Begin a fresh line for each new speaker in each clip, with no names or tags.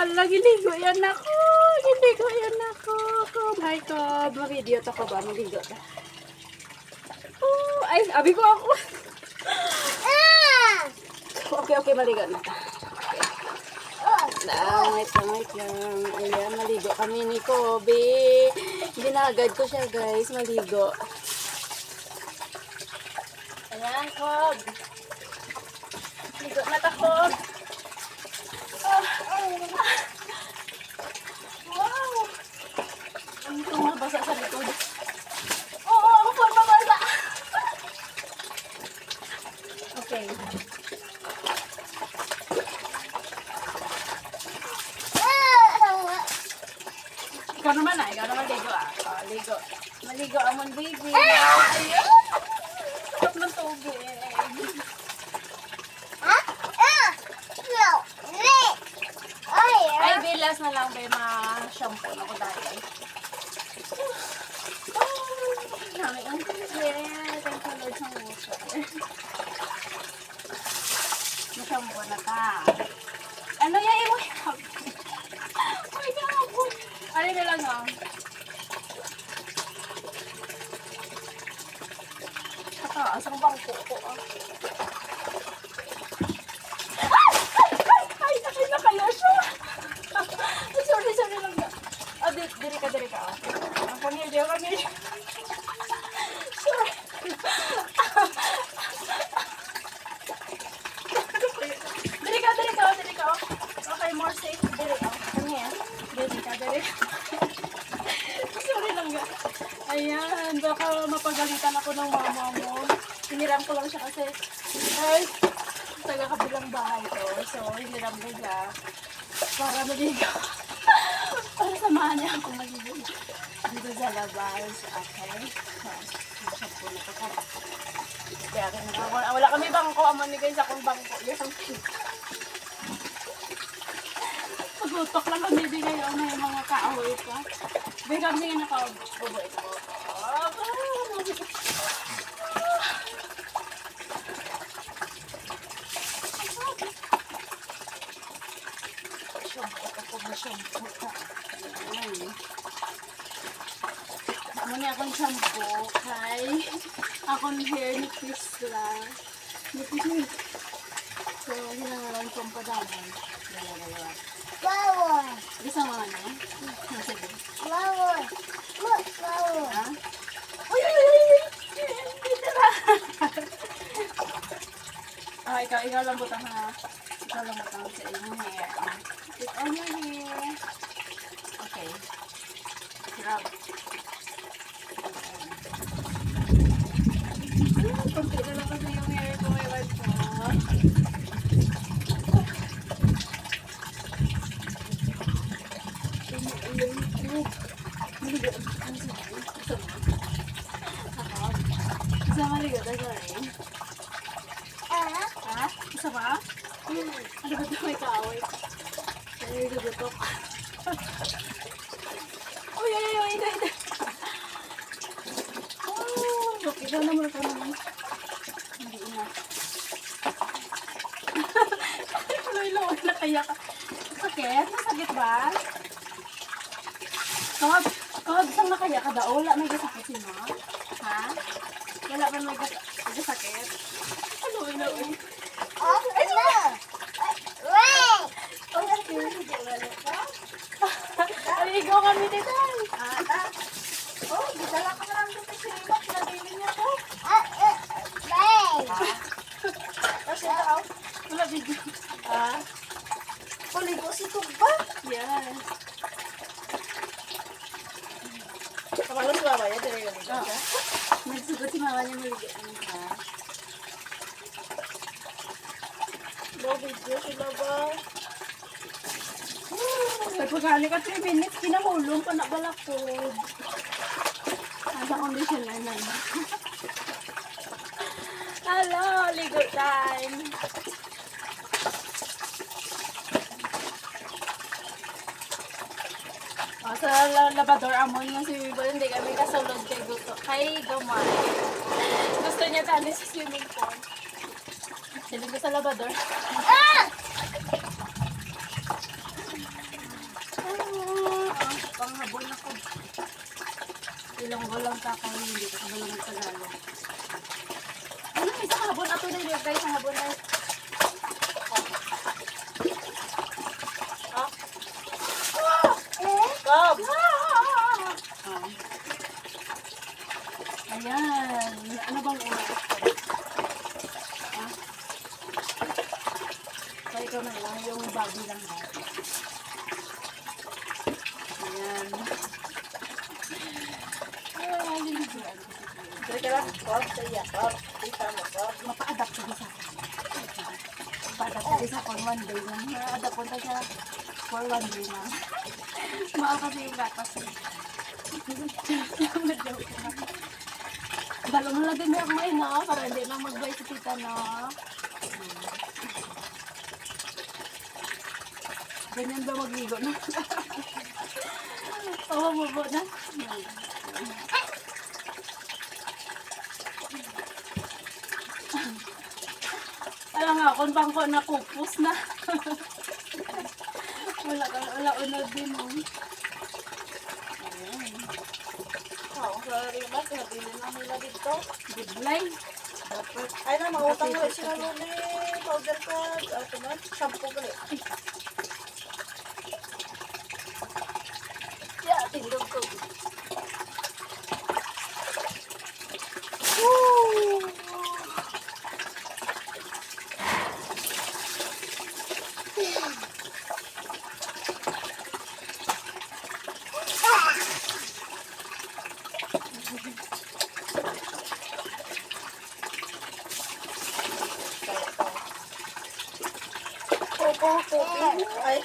Ala, giligo yan ako. Giligo yan ako. My God. Mag-video to ko ba? Maligo ta. Ay, abi ko ako. Okay, maligo na ta. Wait lang. Ayan, maligo kami ni Kobe. Ginagad ko siya, guys. Maligo. Ayan, Kob. Maligo na ta, Kob. Wow! Ang tumabasa sa likod. Oo, ako po mabasa. Okay. Ikaw naman ligo ligo. Maligo amon baby. Ayun. Sarap ng tubig. Ay, bilas na lang ba ma-shampoo na ko dahil. Dami ang yeah, thank you Lord sa water. Ma-shampoo na ka. Ano yan? Oh my God. Ano na lang ah. Kataas ang bangko ko ah. Ay, sakit na kaya siya. Sorry lang na. Oh, diri ka ah. Come here. Sorry. Diri ka. Okay, more safe. Diri ka. Come here. Diri ka. Sorry lang nga. Ayan, baka mapagalitan ako ng mama mo. Hiniram ko lang siya kasi, ay, taga-kabilang bahay to. So, hiniram ko siya para maligo. Para samahan niya akong maligo dito sa labas. Okay. Shampoo na ko. Kaya wala kami bangko. Amon ni guys akong bangko. Yes, ang pag-utok lang kami di ngayon na yung mga kaaway pa. Bigam niya nakabubo ito. Shampoo ka. Muna akong shampoo kay akong hair ni Krisla. So, yun lang lang itong padamon. Dalawa.
Flower.
Isa mga ano? Sige.
Flower. Look, flower.
Ha? Uy! Dito na! Ikaw lang butang ha. Ikaw lang butang sa iyong hair. Put on your hair. Okay. Grab. Kunti na lang kasi yung hair ko may wipe ko. Isa maligo na gawin. Ha? Isa ba? Ano ba ito may kaaway? Ay, gugutok. Uy! Ito. Oh, okay daw naman ito naman. Hindi na. Loy-loy na kaya ka. Sakit? Masakit ba? Kawag isang na kaya ka daw? Wala may gasakit si ma? Ha? Wala ba may gasakit? Ano?
Ay, no. Wait.
Aligo kami dito.
Oh, dala ka na lang dito sa iba. Pinabili niya ko. Wait. Kasi ito,
Wala video.
kuligo si Tugba.
Yes.
Kamalos ba ba yan? Dili ka dito.
Nagsugot si mama niya maligo naman ka.
No video sila ba?
Pagkakali ka 3 minutes, kinahulong pa na balakod. Nasa conditioner na na. Hello, ligo time. Sa labador amon nga si Bibo, hindi kami kasulod kay Gamay. Gusto niya tali sa swimming pool. Silig sa labador. ako. Ilonggo lang ka kaya hindi ka kabalo mag-Tagalog. Ano, isa habon ato na yun guys, ang habon na yun.
Bob!
Oh. Ayan. Ano bang oras ko? Ha? So, ikaw na lang. Yung bago lang ba? Ayan. Ay, liniguan.
Sige ka lang, Bob. Saya, Bob. Kita mo, Bob.
Mapa-adapt ko sa mapa-adapt ko sa for one day lang. Ma-adapt ko na siya for one day lang. Maa kasi yung gatas eh. Joke lang. Dalo mo lang din niya kumain na para hindi na mag-buy si tita na. Ganyan ba magligo na? Oo, bubo na. Alam nga, kung bang ko nakupos na. Wala unod din mo. Ayan.
Oo, sorry ba? Pinabili na nila dito.
Good line. Dapat.
Ay na, mautang mo sila nuli. Powder ka. Ito na, shampoo ka rin.
Yeah, tindog ko.
Woo! Kobe. Ay,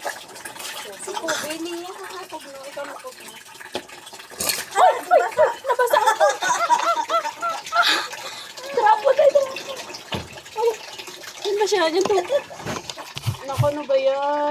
si Kobe niya. Kobe no, ikaw na Kobe. Ay, basa.
Nabasa ako! Trapo tayo! Ay, yun ba siya? Yun to. Naku, ano ba yan?